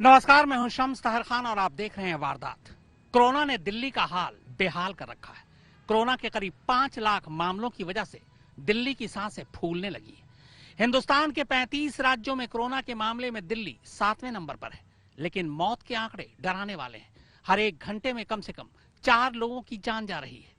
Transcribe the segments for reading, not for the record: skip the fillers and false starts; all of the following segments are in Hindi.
नमस्कार, मैं हूं शम्स तहर खान और आप देख रहे हैं वारदात। कोरोना ने दिल्ली का हाल बेहाल कर रखा है। कोरोना के करीब 5 लाख मामलों की वजह से दिल्ली की सांसें फूलने लगी है। हिंदुस्तान के 35 राज्यों में कोरोना के मामले में दिल्ली 7वें नंबर पर है, लेकिन मौत के आंकड़े डराने वाले हैं। हर एक घंटे में कम से कम 4 लोगों की जान जा रही है।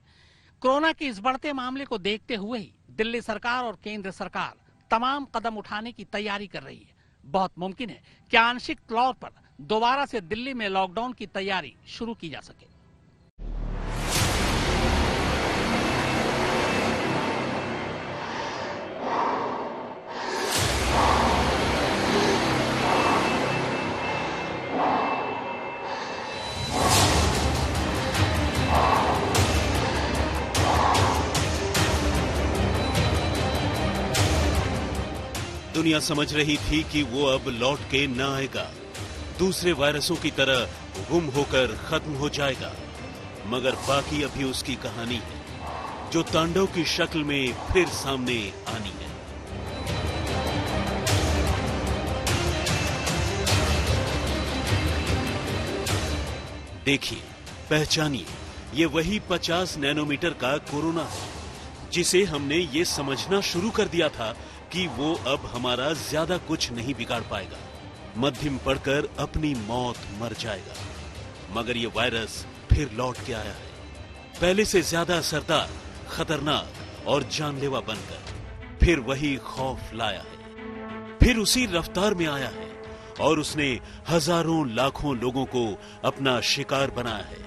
कोरोना के इस बढ़ते मामले को देखते हुए ही दिल्ली सरकार और केंद्र सरकार तमाम कदम उठाने की तैयारी कर रही है। बहुत मुमकिन है कि आंशिक तौर पर दोबारा से दिल्ली में लॉकडाउन की तैयारी शुरू की जा सके। दुनिया समझ रही थी कि वो अब लौट के न आएगा, दूसरे वायरसों की तरह गुम होकर खत्म हो जाएगा। मगर बाकी अभी उसकी कहानी है, जो तांडव की शक्ल में फिर सामने आनी है। देखिए, पहचानिए, ये वही 50 नैनोमीटर का कोरोना है, जिसे हमने ये समझना शुरू कर दिया था कि वो अब हमारा ज्यादा कुछ नहीं बिगाड़ पाएगा, मध्यम पड़कर अपनी मौत मर जाएगा। मगर ये वायरस फिर लौट के आया है, पहले से ज्यादा असरदार, खतरनाक और जानलेवा बनकर। फिर वही खौफ लाया है, फिर उसी रफ्तार में आया है और उसने हजारों लाखों लोगों को अपना शिकार बनाया है।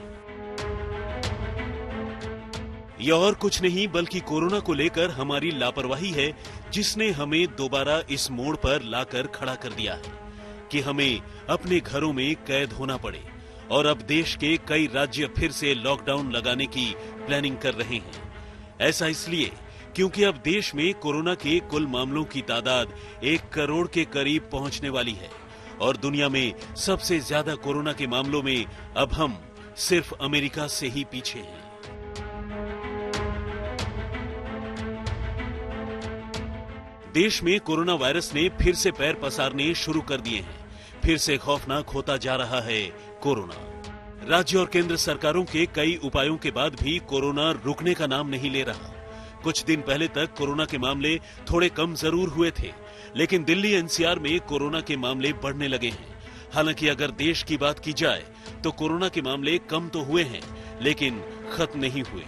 यह और कुछ नहीं बल्कि कोरोना को लेकर हमारी लापरवाही है, जिसने हमें दोबारा इस मोड़ पर लाकर खड़ा कर दिया है कि हमें अपने घरों में कैद होना पड़े। और अब देश के कई राज्य फिर से लॉकडाउन लगाने की प्लानिंग कर रहे हैं। ऐसा इसलिए क्योंकि अब देश में कोरोना के कुल मामलों की तादाद 1 करोड़ के करीब पहुंचने वाली है और दुनिया में सबसे ज्यादा कोरोना के मामलों में अब हम सिर्फ अमेरिका से ही पीछे हैं। देश में कोरोना वायरस ने फिर से पैर पसारने शुरू कर दिए हैं। फिर से खौफनाक होता जा रहा है कोरोना। राज्य और केंद्र सरकारों के कई उपायों के बाद भी कोरोना रुकने का नाम नहीं ले रहा। कुछ दिन पहले तक कोरोना के मामले थोड़े कम जरूर हुए थे, लेकिन दिल्ली एनसीआर में कोरोना के मामले बढ़ने लगे हैं। हालांकि अगर देश की बात की जाए तो कोरोना के मामले कम तो हुए हैं, लेकिन खत्म नहीं हुए।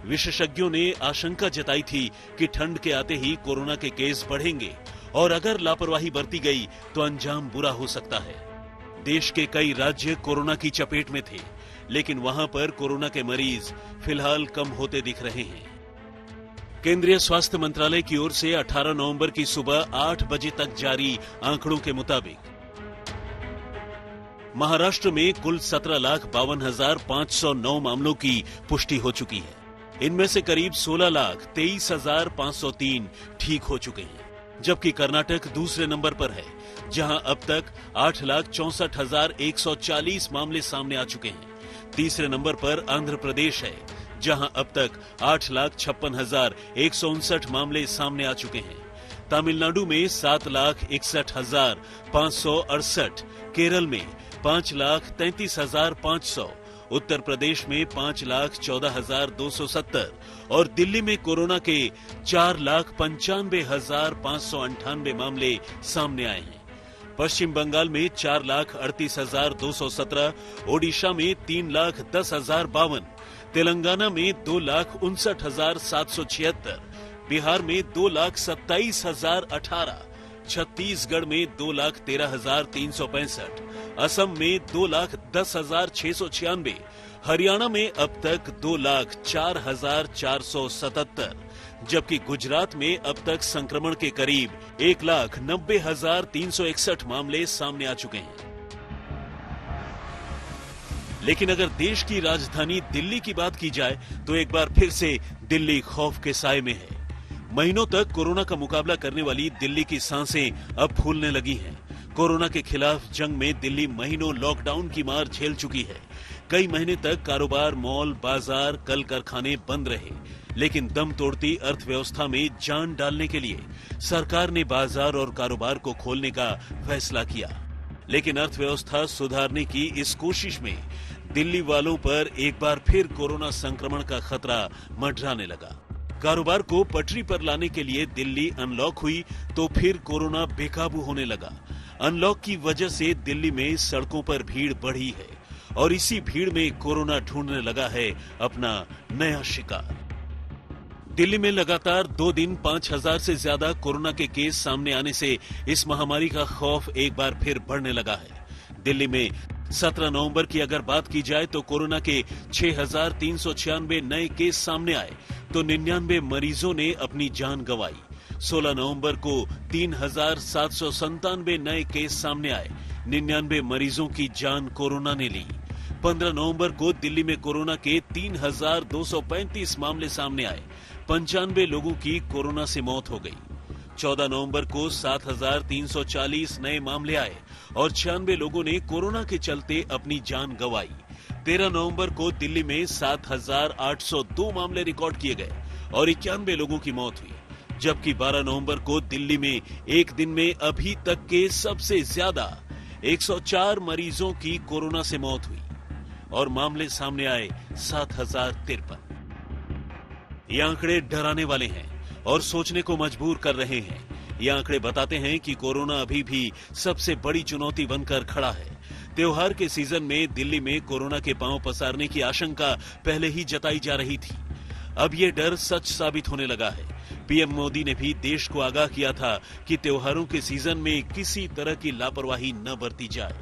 विशेषज्ञों ने आशंका जताई थी कि ठंड के आते ही कोरोना के केस बढ़ेंगे और अगर लापरवाही बरती गई तो अंजाम बुरा हो सकता है। देश के कई राज्य कोरोना की चपेट में थे, लेकिन वहां पर कोरोना के मरीज फिलहाल कम होते दिख रहे हैं। केंद्रीय स्वास्थ्य मंत्रालय की ओर से 18 नवंबर की सुबह 8 बजे तक जारी आंकड़ों के मुताबिक महाराष्ट्र में कुल 17,52,509 मामलों की पुष्टि हो चुकी है। इनमें से करीब 16,23,503 ठीक हो चुके हैं, जबकि कर्नाटक दूसरे नंबर पर है, जहां अब तक 8,64,140 मामले सामने आ चुके हैं। तीसरे नंबर पर आंध्र प्रदेश है, जहां अब तक 8,56,159 मामले सामने आ चुके हैं। तमिलनाडु में 7,61,568, केरल में 5,33,500, उत्तर प्रदेश में 5,14,270 और दिल्ली में कोरोना के 4,95,598 मामले सामने आए हैं। पश्चिम बंगाल में 4,38,217, ओडिशा में 3,10,052, तेलंगाना में 2,59,776, बिहार में 2,27,018, छत्तीसगढ़ में 2,13,365, असम में 2,10,696, हरियाणा में अब तक 2,04,477, जबकि गुजरात में अब तक संक्रमण के करीब 1,90,361 मामले सामने आ चुके हैं। लेकिन अगर देश की राजधानी दिल्ली की बात की जाए तो एक बार फिर से दिल्ली खौफ के साए में है। महीनों तक कोरोना का मुकाबला करने वाली दिल्ली की सांसें अब फूलने लगी हैं। कोरोना के खिलाफ जंग में दिल्ली महीनों लॉकडाउन की मार झेल चुकी है। कई महीने तक कारोबार, मॉल, बाजार, कल कारखाने बंद रहे, लेकिन दम तोड़ती अर्थव्यवस्था में जान डालने के लिए सरकार ने बाजार और कारोबार को खोलने का फैसला किया। लेकिन अर्थव्यवस्था सुधारने की इस कोशिश में दिल्ली वालों पर एक बार फिर कोरोना संक्रमण का खतरा मंडराने लगा। कारोबार को पटरी पर लाने के लिए दिल्ली अनलॉक हुई तो फिर कोरोना बेकाबू होने लगा। अनलॉक की वजह से दिल्ली में सड़कों पर भीड़ बढ़ी है और इसी भीड़ में कोरोना ढूंढने लगा है अपना नया शिकार। दिल्ली में लगातार 2 दिन 5,000 से ज्यादा कोरोना के केस सामने आने से इस महामारी का खौफ एक बार फिर बढ़ने लगा है। दिल्ली में 17 नवंबर की अगर बात की जाए तो कोरोना के 6,396 नए केस सामने आए तो 99 मरीजों ने अपनी जान गंवाई। 16 नवंबर को 3,797 नए केस सामने आए, 99 मरीजों की जान कोरोना ने ली। 15 नवंबर को दिल्ली में कोरोना के 3,235 मामले सामने आए, 95 लोगों की कोरोना से मौत हो गई। 14 नवंबर को 7,340 नए मामले आए और 96 लोगों ने कोरोना के चलते अपनी जान गंवाई। 13 नवंबर को दिल्ली में 7,802 मामले रिकॉर्ड किए गए और 91 लोगों की मौत हुई, जबकि 12 नवंबर को दिल्ली में एक दिन में अभी तक के सबसे ज्यादा 104 मरीजों की कोरोना से मौत हुई और मामले सामने आए 7,053। ये आंकड़े डराने वाले हैं और सोचने को मजबूर कर रहे हैं। ये आंकड़े बताते हैं कि कोरोना अभी भी सबसे बड़ी चुनौती बनकर खड़ा है। त्योहार के सीजन में दिल्ली में कोरोना के पांव पसारने की आशंका पहले ही जताई जा रही थी। अब ये डर सच साबित होने लगा है। पीएम मोदी ने भी देश को आगाह किया था कि त्योहारों के सीजन में किसी तरह की लापरवाही न बरती जाए।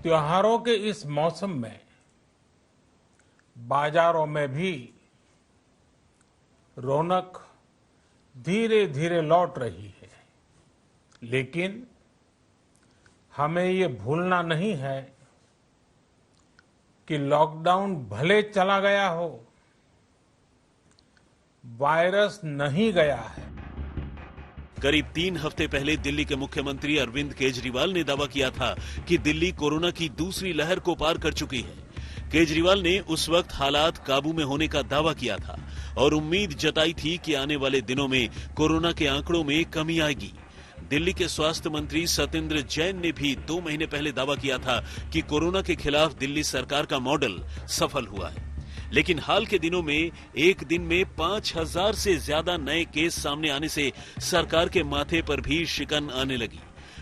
त्योहारों के इस मौसम में बाजारों में भी रौनक धीरे धीरे लौट रही है, लेकिन हमें ये भूलना नहीं है कि लॉकडाउन भले चला गया हो, वायरस नहीं गया है। करीब 3 हफ्ते पहले दिल्ली के मुख्यमंत्री अरविंद केजरीवाल ने दावा किया था कि दिल्ली कोरोना की दूसरी लहर को पार कर चुकी है। केजरीवाल ने उस वक्त हालात काबू में होने का दावा किया था और उम्मीद जताई थी कि आने वाले दिनों में कोरोना के आंकड़ों में कमी आएगी। दिल्ली के स्वास्थ्य मंत्री सत्येंद्र जैन ने भी 2 महीने पहले दावा किया था कि कोरोना के खिलाफ दिल्ली सरकार का मॉडल सफल हुआ है। लेकिन हाल के दिनों में एक दिन में 5,000 से ज्यादा नए केस सामने आने से सरकार के माथे पर भी शिकन आने लगी।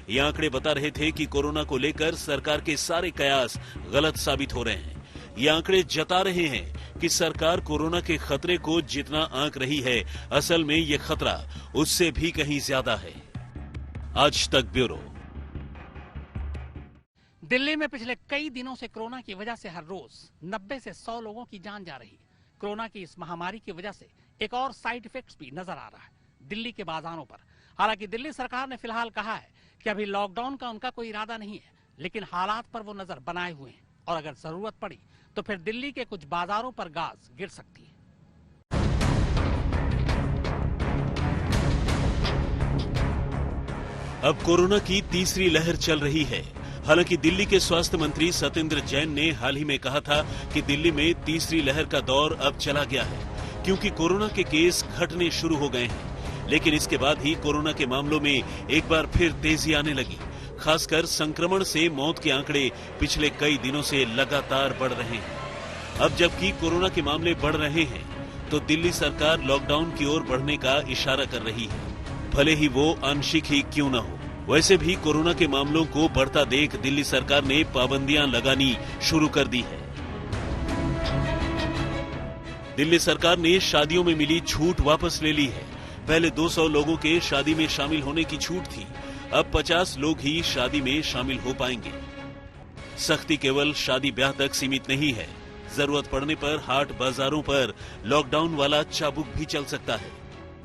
ये आंकड़े बता रहे थे कि कोरोना को लेकर सरकार के सारे कयास गलत साबित हो रहे हैं। ये आंकड़े जता रहे हैं कि सरकार कोरोना के खतरे को जितना आंक रही है, असल में ये खतरा उससे भी कहीं ज्यादा है। आज तक ब्यूरो। दिल्ली में पिछले कई दिनों से कोरोना की वजह से हर रोज 90 से 100 लोगों की जान जा रही। कोरोना की इस महामारी की वजह से एक और साइड इफेक्ट्स भी नजर आ रहा है दिल्ली के बाजारों पर। हालांकि दिल्ली सरकार ने फिलहाल कहा है कि अभी लॉकडाउन का उनका कोई इरादा नहीं है, लेकिन हालात पर वो नजर बनाए हुए हैं और अगर जरूरत पड़ी तो फिर दिल्ली के कुछ बाजारों पर गाज गिर सकती है। अब कोरोना की तीसरी लहर चल रही है। हालांकि दिल्ली के स्वास्थ्य मंत्री सत्येंद्र जैन ने हाल ही में कहा था कि दिल्ली में तीसरी लहर का दौर अब चला गया है, क्योंकि कोरोना के केस घटने शुरू हो गए हैं। लेकिन इसके बाद ही कोरोना के मामलों में एक बार फिर तेजी आने लगी। खासकर संक्रमण से मौत के आंकड़े पिछले कई दिनों से लगातार बढ़ रहे हैं। अब जबकि कोरोना के मामले बढ़ रहे हैं तो दिल्ली सरकार लॉकडाउन की ओर बढ़ने का इशारा कर रही है, भले ही वो आंशिक ही क्यों न हो। वैसे भी कोरोना के मामलों को बढ़ता देख दिल्ली सरकार ने पाबंदियां लगानी शुरू कर दी है। दिल्ली सरकार ने शादियों में मिली छूट वापस ले ली है। पहले 200 लोगों के शादी में शामिल होने की छूट थी, अब 50 लोग ही शादी में शामिल हो पाएंगे। सख्ती केवल शादी ब्याह तक सीमित नहीं है, जरूरत पड़ने पर हाट बाजारों पर लॉकडाउन वाला चाबुक भी चल सकता है।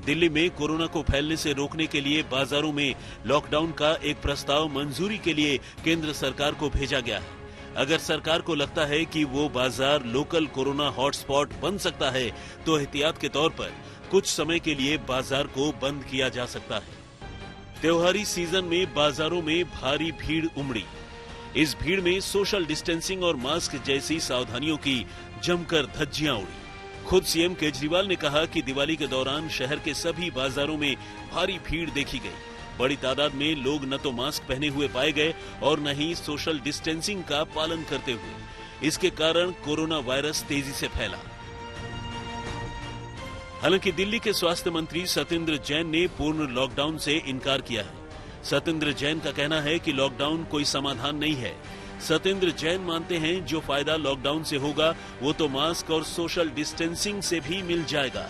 दिल्ली में कोरोना को फैलने से रोकने के लिए बाजारों में लॉकडाउन का एक प्रस्ताव मंजूरी के लिए केंद्र सरकार को भेजा गया है। अगर सरकार को लगता है कि वो बाजार लोकल कोरोना हॉटस्पॉट बन सकता है तो एहतियात के तौर पर कुछ समय के लिए बाजार को बंद किया जा सकता है। त्योहारी सीजन में बाजारों में भारी भीड़ उमड़ी। इस भीड़ में सोशल डिस्टेंसिंग और मास्क जैसी सावधानियों की जमकर धज्जियां उड़ी। खुद सीएम केजरीवाल ने कहा कि दिवाली के दौरान शहर के सभी बाजारों में भारी भीड़ देखी गई। बड़ी तादाद में लोग न तो मास्क पहने हुए पाए गए और न ही सोशल डिस्टेंसिंग का पालन करते हुए। इसके कारण कोरोना वायरस तेजी से फैला। हालांकि दिल्ली के स्वास्थ्य मंत्री सत्येंद्र जैन ने पूर्ण लॉकडाउन से इनकार किया है। सत्येंद्र जैन का कहना है कि लॉकडाउन कोई समाधान नहीं है। सत्येंद्र जैन मानते हैं जो फायदा लॉकडाउन से होगा वो तो मास्क और सोशल डिस्टेंसिंग से भी मिल जाएगा।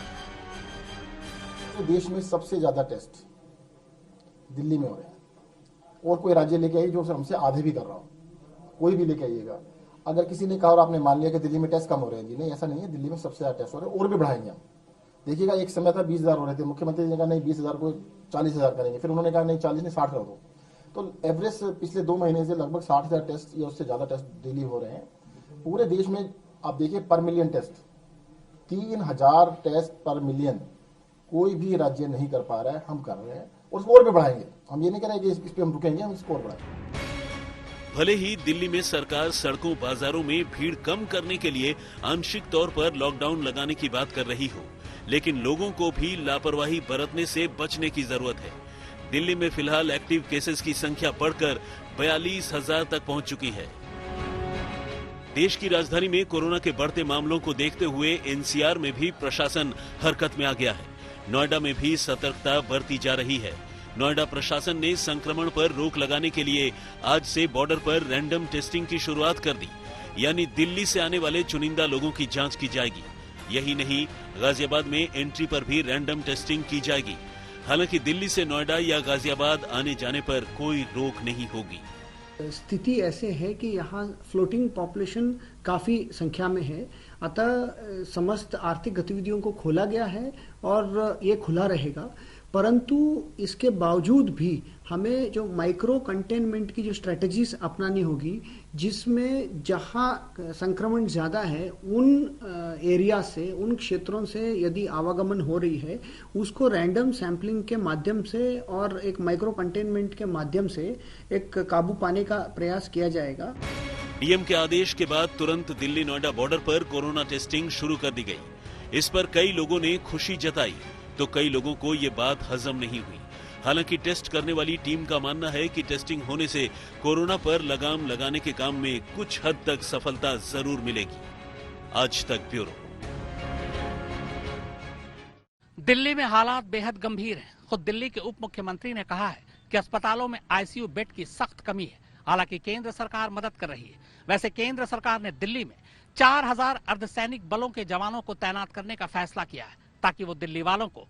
देश में सबसे ज्यादा टेस्ट दिल्ली में हो रहे हैं और कोई राज्य लेके आई जो हमसे आधे भी कर रहा हो, कोई भी लेके आइएगा। अगर किसी ने कहा और आपने मान लिया कि दिल्ली में टेस्ट कम हो रहे हैं, जी नहीं, ऐसा नहीं है। दिल्ली में सबसे ज्यादा टेस्ट हो रहे हैं और भी बढ़ाएंगे हम। देखिएगा, एक समय था 20,000 हो रहे थे, मुख्यमंत्री ने कहा नहीं 20,000 को 40,000 करेंगे, फिर उन्होंने कहा नहीं 40 नहीं 60 कर दो। तो एवरेज पिछले 2 महीने से लगभग 60,000 टेस्ट या उससे ज्यादा टेस्ट डेली हो रहे हैं पूरे देश में। आप देखिए पर मिलियन टेस्ट, 3,000 टेस्ट पर मिलियन कोई भी राज्य नहीं कर पा रहा है, हम कर रहे हैं और इसको और भी बढ़ाएंगे। हम ये नहीं कह रहे कि इस पे हम रुकेंगे, हम इसको और बढ़ाएंगे। भले ही दिल्ली में सरकार सड़कों बाजारों में भीड़ कम करने के लिए आंशिक तौर पर लॉकडाउन लगाने की बात कर रही हो, लेकिन लोगों को भी लापरवाही बरतने से बचने की जरूरत है। दिल्ली में फिलहाल एक्टिव केसेस की संख्या बढ़कर 42,000 तक पहुंच चुकी है। देश की राजधानी में कोरोना के बढ़ते मामलों को देखते हुए एनसीआर में भी प्रशासन हरकत में आ गया है। नोएडा में भी सतर्कता बरती जा रही है। नोएडा प्रशासन ने संक्रमण पर रोक लगाने के लिए आज से बॉर्डर पर रैंडम टेस्टिंग की शुरुआत कर दी, यानी दिल्ली से आने वाले चुनिंदा लोगों की जांच की जाएगी। यही नहीं, गाजियाबाद में एंट्री पर भी रैंडम टेस्टिंग की जाएगी। हालांकि दिल्ली से नोएडा या गाजियाबाद आने जाने पर कोई रोक नहीं होगी। स्थिति ऐसे है कि यहाँ फ्लोटिंग पॉपुलेशन काफी संख्या में है, अतः समस्त आर्थिक गतिविधियों को खोला गया है और ये खुला रहेगा। परंतु इसके बावजूद भी हमें जो माइक्रो कंटेनमेंट की जो स्ट्रेटजीज अपनानी होगी, जिसमें जहां संक्रमण ज्यादा है उन एरिया से, उन क्षेत्रों से यदि आवागमन हो रही है, उसको रैंडम सैंपलिंग के माध्यम से और एक माइक्रो कंटेनमेंट के माध्यम से एक काबू पाने का प्रयास किया जाएगा। डीएम के आदेश के बाद तुरंत दिल्ली नोएडा बॉर्डर पर कोरोना टेस्टिंग शुरू कर दी गई। इस पर कई लोगों ने खुशी जताई तो कई लोगों को ये बात हजम नहीं हुई। हालांकि टेस्ट करने वाली टीम का मानना है कि टेस्टिंग होने से कोरोना पर लगाम लगाने के काम में कुछ हद तक सफलता जरूर मिलेगी। आज तक ब्यूरो। दिल्ली में हालात बेहद गंभीर हैं। खुद दिल्ली के उप मुख्यमंत्री ने कहा है कि अस्पतालों में आईसीयू बेड की सख्त कमी है। हालांकि केंद्र सरकार मदद कर रही है। वैसे केंद्र सरकार ने दिल्ली में 4,000 अर्धसैनिक बलों के जवानों को तैनात करने का फैसला किया है, ताकि वो दिल्ली वालों को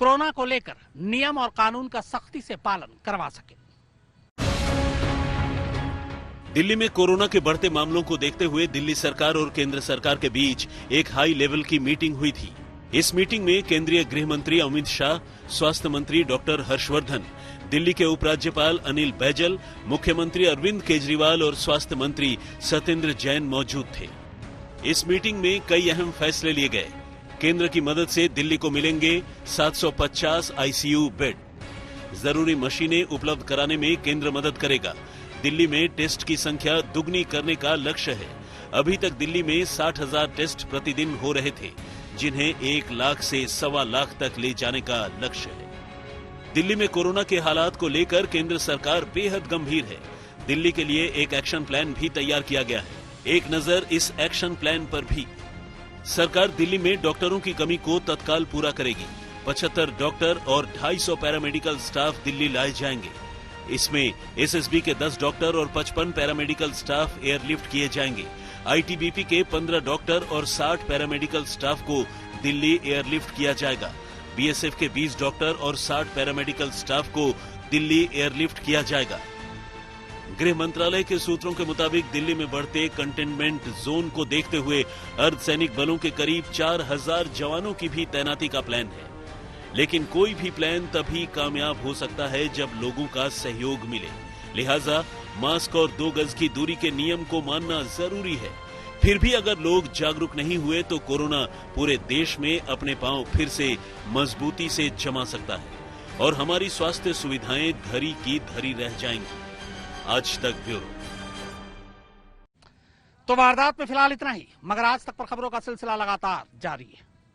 कोरोना को लेकर नियम और कानून का सख्ती से पालन करवा सके। दिल्ली में कोरोना के बढ़ते मामलों को देखते हुए दिल्ली सरकार और केंद्र सरकार के बीच एक हाई लेवल की मीटिंग हुई थी। इस मीटिंग में केंद्रीय गृह मंत्री अमित शाह, स्वास्थ्य मंत्री डॉक्टर हर्षवर्धन, दिल्ली के उपराज्यपाल अनिल बैजल, मुख्यमंत्री अरविंद केजरीवाल और स्वास्थ्य मंत्री सत्येंद्र जैन मौजूद थे। इस मीटिंग में कई अहम फैसले लिए गए। केंद्र की मदद से दिल्ली को मिलेंगे 750 आईसीयू बेड। जरूरी मशीनें उपलब्ध कराने में केंद्र मदद करेगा। दिल्ली में टेस्ट की संख्या दुगनी करने का लक्ष्य है। अभी तक दिल्ली में 60,000 टेस्ट प्रतिदिन हो रहे थे, जिन्हें 1 लाख से 1.25 लाख तक ले जाने का लक्ष्य है। दिल्ली में कोरोना के हालात को लेकर केंद्र सरकार बेहद गंभीर है। दिल्ली के लिए एक एक्शन प्लान भी तैयार किया गया है। एक नजर इस एक्शन प्लान पर भी। सरकार दिल्ली में डॉक्टरों की कमी को तत्काल पूरा करेगी। 75 डॉक्टर और 250 पैरामेडिकल स्टाफ दिल्ली लाए जाएंगे। इसमें एसएसबी के 10 डॉक्टर और 55 पैरामेडिकल स्टाफ एयरलिफ्ट किए जाएंगे। आईटीबीपी के 15 डॉक्टर और 60 पैरामेडिकल स्टाफ को दिल्ली एयरलिफ्ट किया जाएगा। बीएसएफ के 20 डॉक्टर और 60 पैरामेडिकल स्टाफ को दिल्ली एयरलिफ्ट किया जाएगा। गृह मंत्रालय के सूत्रों के मुताबिक दिल्ली में बढ़ते कंटेनमेंट जोन को देखते हुए अर्धसैनिक बलों के करीब 4,000 जवानों की भी तैनाती का प्लान है। लेकिन कोई भी प्लान तभी कामयाब हो सकता है जब लोगों का सहयोग मिले। लिहाजा मास्क और 2 गज की दूरी के नियम को मानना जरूरी है। फिर भी अगर लोग जागरूक नहीं हुए तो कोरोना पूरे देश में अपने पांव फिर से मजबूती से जमा सकता है और हमारी स्वास्थ्य सुविधाएं धरी की धरी रह जाएंगी। आज तक ब्यूरो। तो वारदात में फिलहाल इतना ही, मगर आज तक पर खबरों का सिलसिला लगातार जारी है।